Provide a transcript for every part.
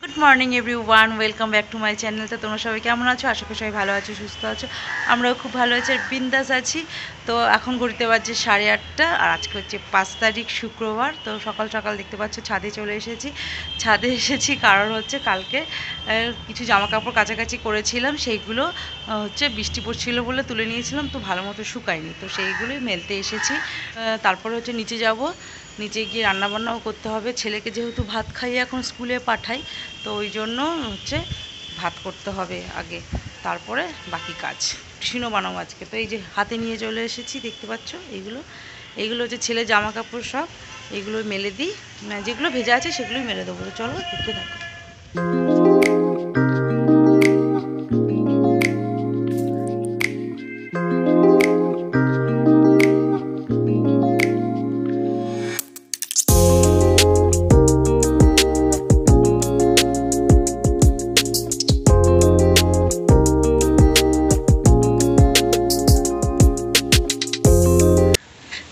Good morning everyone, welcome back to my channel. তো তোমরা সবাই কেমন আছো? আশা করি সবাই ভালো আছো, সুস্থ আছো। আমরাও খুব ভালো আছি আর বিন্দাস আছি। তো এখন ঘড়িতে বাজছে 8:30 আর আজকে হচ্ছে 5 তারিখ শুক্রবার। তো সকাল সকাল দেখতে পাচ্ছ ছাদে চলে এসেছি। ছাদে এসেছি কারণ হচ্ছে কালকে কিছু জামা কাপড় কাছাকাছি করেছিলাম, সেইগুলো হচ্ছে বৃষ্টি পড়ছিল বলে তুলে নিয়েছিলাম, তো ভালো মতো শুকায়নি, তো সেইগুলোই মেলতে এসেছি। তারপরে হচ্ছে নিচে যাব, নিচে গিয়ে রান্নাবান্নাও করতে হবে। ছেলেকে যেহেতু ভাত খাইয়ে এখন স্কুলে পাঠাই, তো ওই জন্য হচ্ছে ভাত করতে হবে আগে, তারপরে বাকি কাজ। টিফিনও বানাবো আজকে। তো এই যে হাতে নিয়ে চলে এসেছি, দেখতে পাচ্ছ এইগুলো হচ্ছে ছেলে জামা কাপড় সব, এইগুলো মেলে দিই, যেগুলো ভেজা আছে সেগুলোই মেলে দেবো। তো চলো দেখতে থাকো।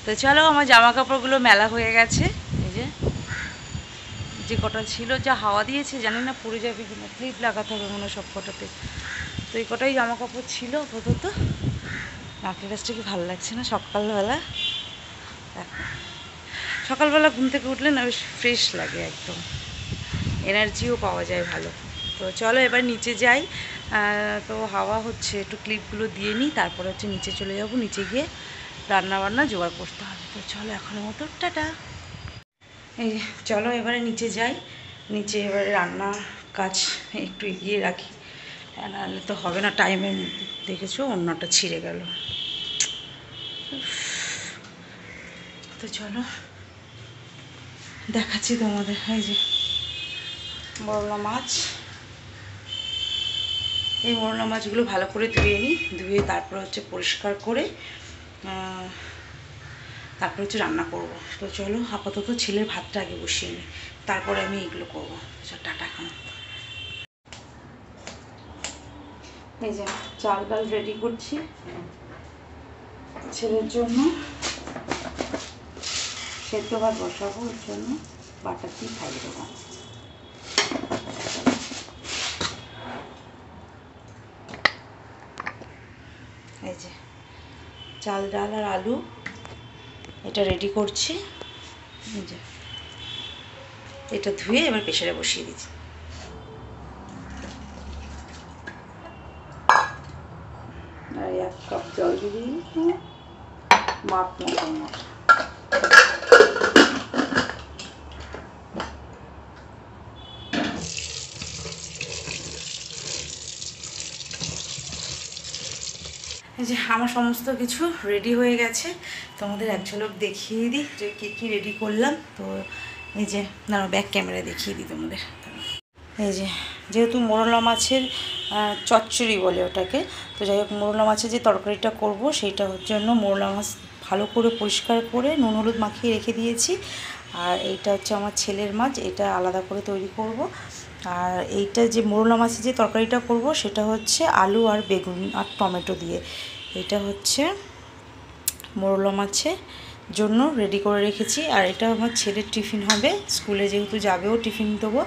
তো চলো, আমার জামা কাপড়গুলো মেলা হয়ে গেছে। এই যে যে কটা ছিল, যা হাওয়া দিয়েছে জানি না পড়ে যাবে কিনা, ক্লিপ লাগাতে হবে মনে হয় সব কটাতে। তো এই কটাই জামা কাপড় ছিল আপাতত। নাকের কাছটা কি ভালো লাগছে না সকালবেলা? সকালবেলা ঘুম থেকে উঠলে না বেশ ফ্রেশ লাগে, একদম এনার্জিও পাওয়া যায় ভালো। তো চলো এবার নিচে যাই। তো হাওয়া হচ্ছে, একটু ক্লিপগুলো দিয়ে নিই, তারপরে হচ্ছে নিচে চলে যাব। নিচে গিয়ে রান্না বান্না জোগাড় করতে হবে। তো চলো এখনের মতো টাটা। এই চলো এবারে নিচে যাই। নিচে এবারে রান্না কাজ একটু এগিয়ে রাখি, নাহলে তো হবে না টাইমের মধ্যে। দেখেছো অন্যটা ছিঁড়ে গেল। তো চলো দেখাচ্ছি তোমাদের। এই যে মোরলা মাছ, এই মোরলা মাছগুলো ভালো করে ধুয়ে নিই, ধুয়ে তারপর হচ্ছে পরিষ্কার করে তারপর হচ্ছে রান্না করব। তো চলো আপাতত ছেলের ভাতটা আগে বসিয়ে নিই, তারপরে আমি এগুলো করবো। টাটা খান। এই যে চাল ডাল রেডি করছি ছেলের জন্য, সেদ্ধ ভাত বসাবো, ওর জন্য বাটার দিয়ে খাইয়ে দেবো। এই যে চাল ডাল আর আলু এটা রেডি করছি। এই যে এটা ধুয়ে এবার প্রেসারে বসিয়ে দিচ্ছি। আর 1 কাপ জল দিয়ে দিই, মাপ মতো। এই যে আমার সমস্ত কিছু রেডি হয়ে গেছে, তোমাদের এক ঝলক দেখিয়ে দিই যে কী কী রেডি করলাম। তো এই যে দাঁড়াও ব্যাক ক্যামেরা দেখিয়ে দিই তোমাদের। এই যে যেহেতু মোরলা মাছের চচ্চড়ি বলে ওটাকে, তো যাই হোক মোরলা মাছের যে তরকারিটা করব সেইটার জন্য মোরলা মাছ ভালো করে পরিষ্কার করে নুন হলুদ মাখিয়ে রেখে দিয়েছি। আর এইটা হচ্ছে আমার ছেলের মাছ, এটা আলাদা করে তৈরি করব। আর এইটা যে মোরলা মাছের যে তরকারিটা করব সেটা হচ্ছে আলু আর বেগুন আর টমেটো দিয়ে। এটা হচ্ছে মোরলা মাছের জন্য রেডি করে রেখেছি। আর এটা আমার ছেলের টিফিন হবে, স্কুলে যেহেতু যাবেও টিফিন দেবো।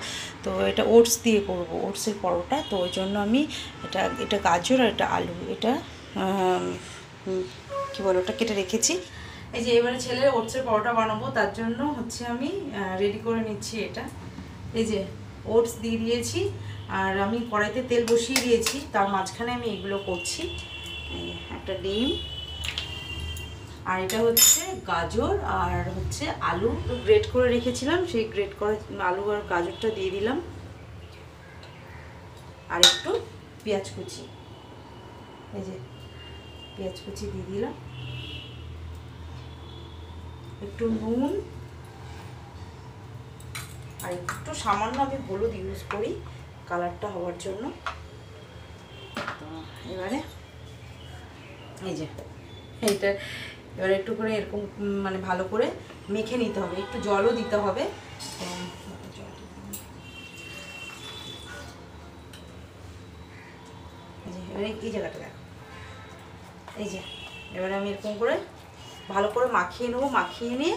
তো এটা ওটস দিয়ে করব, ওটসের পরোটা। তো ওই জন্য আমি এটা গাজর আর এটা আলু, এটা কী বলে ওটা কেটে রেখেছি। এই যে এবারে ছেলের ওটসের পরোটা বানাবো, তার জন্য হচ্ছে আমি রেডি করে নিচ্ছি এটা। এই যে ওটস দিয়ে দিয়েছি, আর আমি কড়াইতে তেল বসিয়ে দিয়েছি, তার মাঝখানে আমি এগুলো করছি। একটা ডিম, আর এটা হচ্ছে গাজর আর হচ্ছে আলু গ্রেট করে রেখেছিলাম, সেই গ্রেট করা আলু আর গাজরটা দিয়ে দিলাম। আর একটু পেঁয়াজ কুচি, এই যে পেঁয়াজ কুচি দিয়ে দিলাম, একটু নুন, আর একটু সামান্য আমি হলুদ ইউজ করি কালারটা হওয়ার জন্য। তো এবারে এই যে এইটা এবার একটু করে এরকম মানে ভালো করে মেখে নিতে হবে, একটু জলও দিতে হবে। এবারে এই জায়গাটা দেখো, এই যে এবারে আমি এরকম করে ভালো করে মাখিয়ে নেবো। মাখিয়ে নিয়ে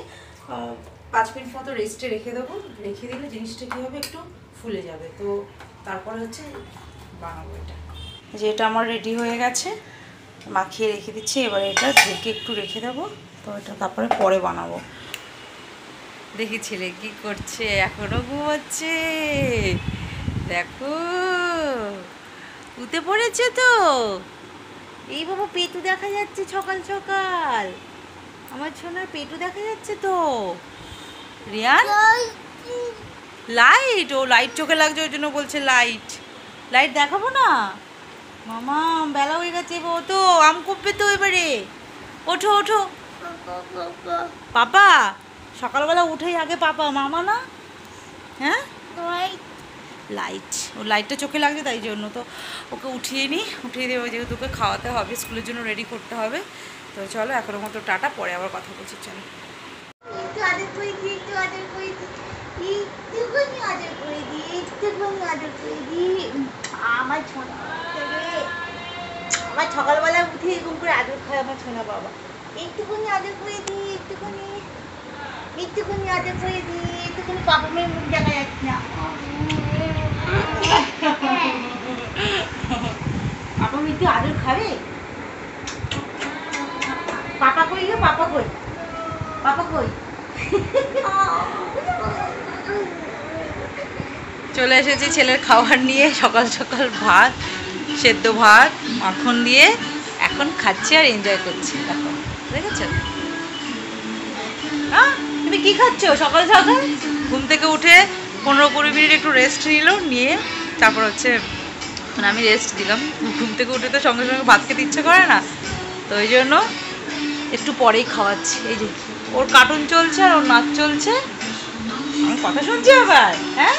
5 মিনিট মতো রেস্টে রেখে দেবো। রেখে দিলে জিনিসটা কী হবে, একটু ফুলে যাবে। তো তারপরে হচ্ছে বানাবো এটা। যে এটা আমার রেডি হয়ে গেছে, মাখিয়ে রেখে দিচ্ছি। এবারে এটা ঢেকে একটু রেখে দেবো, তো এটা তারপরে পরে বানাবো। দেখি ছেলে কি করছে, এখনো ঘুমাচ্ছে। দেখো উঠে পড়েছে তো। এই বাবা পেটু দেখা যাচ্ছে সকাল সকাল, আমার সোনার পেটু দেখা যাচ্ছে তো। রিয়ান লাইট, ও লাইট চোখে লাগছে ওই জন্য বলছে লাইট। লাইট দেখাবো না মামা, বেলা হয়ে গেছে। ও তো আম কপবে তো এবারে। ওঠো ওঠো পাপা, সকালবেলা উঠেই আগে পাপা মামা না। হ্যাঁ লাইট, ও লাইটটা চোখে লাগছে তাই জন্য। তো ওকে উঠিয়ে দেবো, যেহেতু ওকে খাওয়াতে হবে, স্কুলের জন্য রেডি করতে হবে। তো চলো এখনো মতো টাটা, পরে আবার কথা বলছি। চলো আমার সকালবেলা উঠে এরকম করে আদর খায় আমার সোনা বাবা। একটুখানি আদর করে দিই, একটুখানি আদর করে দিই, একটুখানি পাপা মেয়ের মুখ দেখা যাচ্ছে না। পাপা মেয়ে একটু আদর খাবে। পাপা কই গো, পাপা কই, পাপা কই। চলে এসেছি ছেলের খাবার নিয়ে, সকাল সকাল ভাত, সেদ্ধ ভাত মাখন দিয়ে এখন খাচ্ছি আর এনজয় করছি। দেখো দেখেছো, তুমি কি খাচ্ছ সকাল সকাল? ঘুম থেকে উঠে 15-20 মিনিট একটু রেস্ট নিয়ে তারপর হচ্ছে মানে আমি রেস্ট দিলাম। ঘুম থেকে উঠে তো সঙ্গে সঙ্গে ভাত খেতে ইচ্ছে করে না, তো ওই জন্য একটু পরেই খাওয়াচ্ছি। এই যে ওর কার্টুন চলছে আর ওর নাচ চলছে, আমি কথা শুনছি আবার। হ্যাঁ,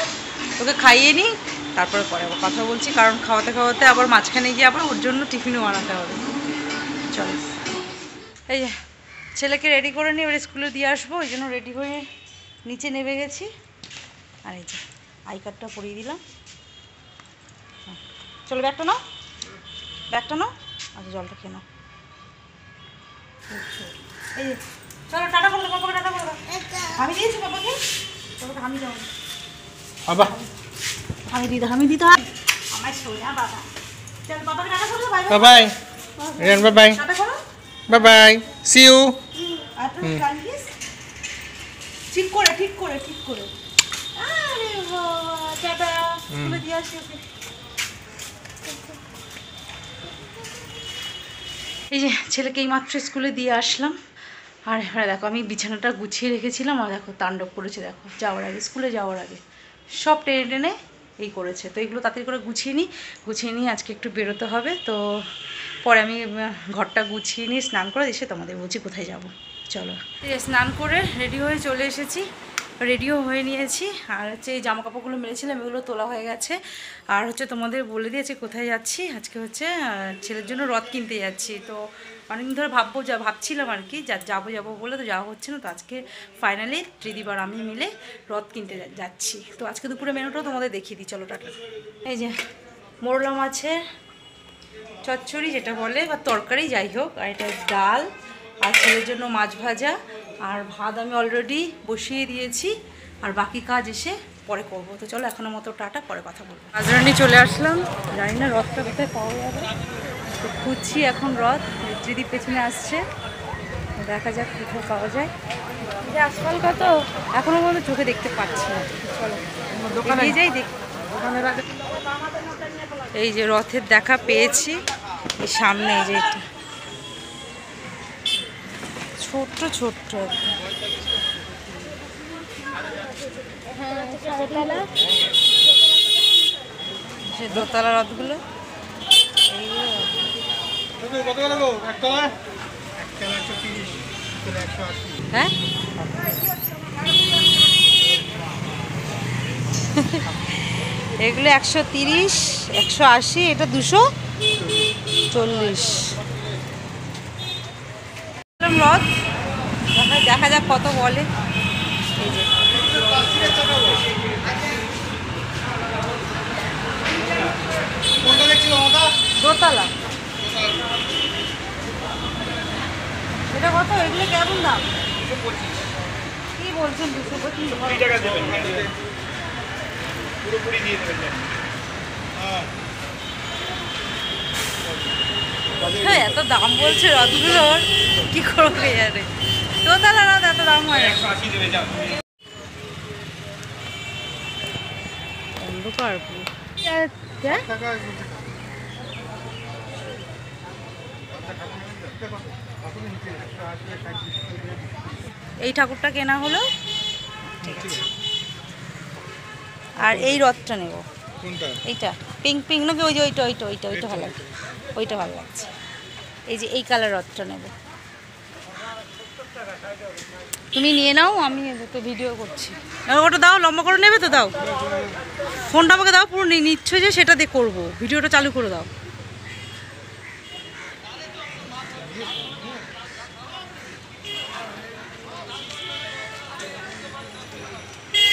ওকে খাইয়ে নিই, তারপরে পরে আবার কথা বলছি, কারণ খাওয়াতে খাওয়াতে আবার মাঝখানে গিয়ে আবার ওর জন্য টিফিনও বানাতে হবে। চলো এই যে ছেলেকে রেডি করে নিই, এবার স্কুলে দিয়ে আসবো, ওই জন্য রেডি হয়ে নিচে নেমে গেছি। আর এই যে আই কার্ডটা পরিয়ে দিলাম। চলো ব্যাগটা নাও, আচ্ছা জলটা খেয়ে নাও। এই চলো টাটা করে দাও, পাপাকে টাটা করে দাও। আমি দিয়েছি পাপাকে, পাপাকে আমি দাও, আমি দিতে আমার সোনা বাবা। চল পাপাকে টাটা করে দাও, bye bye. Riyan bye bye, tata করো, বাই বাই, সি ইউ। আর তো কালকিস ঠিক করে। আরে বাবা টাটা, স্কুলে দিয়ে আসি ওকে। এই যে ছেলেকে এই মাত্র স্কুলে দিয়ে আসলাম। আর এবারে দেখো আমি বিছানাটা গুছিয়ে রেখেছিলাম, আর দেখো তাণ্ডব করেছে। দেখো স্কুলে যাওয়ার আগে সব টেনে টেনে এই করেছে। তো এগুলো তাড়াতাড়ি করে গুছিয়ে নিয়ে আজকে একটু বেরোতে হবে। তো পরে আমি ঘরটা গুছিয়ে নিয়ে স্নান করে এসে তোমাদের বলছি কোথায় যাব। চলো স্নান করে রেডি হয়ে চলে এসেছি, রেডিও হয়ে নিয়েছি। আর হচ্ছে এই জামা কাপড়গুলো মেরেছিলাম, এগুলো তোলা হয়ে গেছে। আর হচ্ছে তোমাদের বলে দিয়েছি কোথায় যাচ্ছি। আজকে হচ্ছে ছেলের জন্য রথ কিনতে যাচ্ছি। তো অনেকদিন ধরে ভাবছিলাম আর কি যাবো বলে, তো যাওয়া হচ্ছে না। তো আজকে ফাইনালি ত্রিদীপ আর আমি মিলে রথ কিনতে যাচ্ছি। তো আজকে দুপুরে মেনুটাও তোমাদের দেখিয়ে দিই। চলো টাটা। এই যে মোরলা মাছের চচ্চড়ি যেটা বলে, বা তরকারি যাই হোক, আর এটা ডাল, আর ছেলের জন্য মাছ ভাজা, আর ভাত আমি অলরেডি বসিয়ে দিয়েছি, আর বাকি কাজ এসে পরে করবো। তো চলো এখনো মতো টাটা, পরে কথা বলবো। রাজরানি চলে আসলাম, জানি না রথটা কোথায় পাওয়া যাবে, তো খুঁজছি এখন রথ। ত্রিদীপ পেছনে আসছে, দেখা যাক কোথাও পাওয়া যায়। যে আজকাল কত এখনো পর্যন্ত চোখে দেখতে পাচ্ছি না। চলো দোকানে যাই দেখি। এই যে রথের দেখা পেয়েছি, এই সামনে এই যে এটা ছোট্ট সে দোতলা রথগুলো, হ্যাঁ এগুলো 130, 180, এটা 240 রথ। দেখা যাক কত বলে। এই যে দোতলা, এটা কত? এগুলো কেমন দাম? কি বলছেন? 225 টাকা দেবেন। পুরোপুরি দিয়ে দেবেন। হ্যাঁ, এত দাম বলছে রথগুলোর, কি করবে আরে দোতলা রথ এত দাম হয় না। 180 দেবে যাও। অন্ধকার এই ঠাকুরটা কেনা হলো, ঠিক আছে। আর এই রথটা নেব, কোনটা? এইটা পিঙ্ক পিঙ্ক নাকি ওই যে ওইটা ওইটা ওইটা ওইটা ভালো লাগছে, ওইটা ভালো লাগছে। এই যে এই কালার রথটা নেব, তুমি নিয়ে নাও, আমি তো ভিডিও করছি। ওটা দাও, লম্বা করে নেবে তো দাও, ফোনটা আমাকে দাও, পুরো নিচ্ছ যে সেটা দিয়ে করবো, ভিডিওটা চালু করে দাও।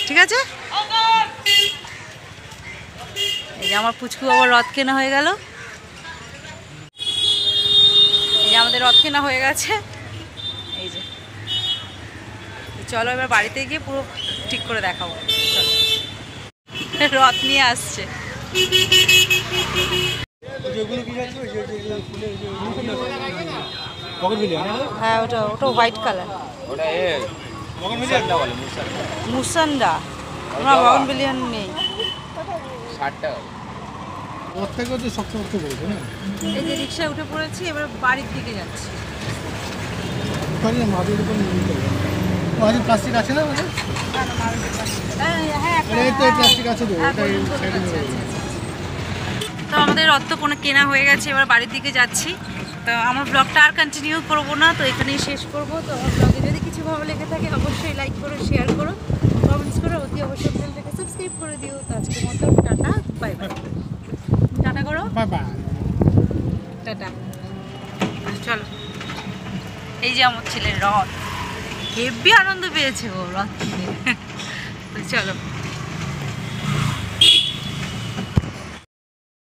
ঠিক আছে, এই যে আমার পুচকু আবার রথ কেনা হয়ে গেল, এই যে আমাদের রথ কেনা হয়ে গেছে। এই যে চলো এবার বাড়িতে গিয়ে পুরো ঠিক করে দেখাবো। চলো, রথ নিয়ে আসছে। হ্যাঁ, ওটা ওটা হোয়াইট কালার, ওটা এ মুসান্ডা বলে, মুসান্ডা। আমরা বাউন বিলিয়ন নেই। 60 টাকা। ওর থেকেও তো শক্ত শক্ত বলছে না। এই যে রিক্সায় উঠে পড়েছি, এবার বাড়ির দিকে যাচ্ছি। ওখানে মাটির উপর নিতে হবে। মাঝে প্লাস্টিক আছে না মানে? হ্যাঁ, এই তো প্লাস্টিক আছে তো, এটা এই সাইডে আচ্ছা, আচ্ছা, আচ্ছা। তো আমাদের রথ তো কোনো কেনা হয়ে গেছে, এবার বাড়ির দিকে যাচ্ছি। তো আমার ব্লগটা আর কন্টিনিউ করবো না, তো এখানেই শেষ করবো। তো আমার ব্লগে যদি কিছু ভালো লেগে থাকে অবশ্যই লাইক করো, শেয়ার করো, কমেন্টস করো, অতি অবশ্যই চ্যানেলটাকে সাবস্ক্রাইব করে দিও। তো আজকের মতো টাটা, বাই বাই। টাটা করো, বাই বাই। টাটা। চলো, এই যে আমার ছেলের রথ, হেব্বি আনন্দ পেয়েছে ও রথ কিনে। তো চলো।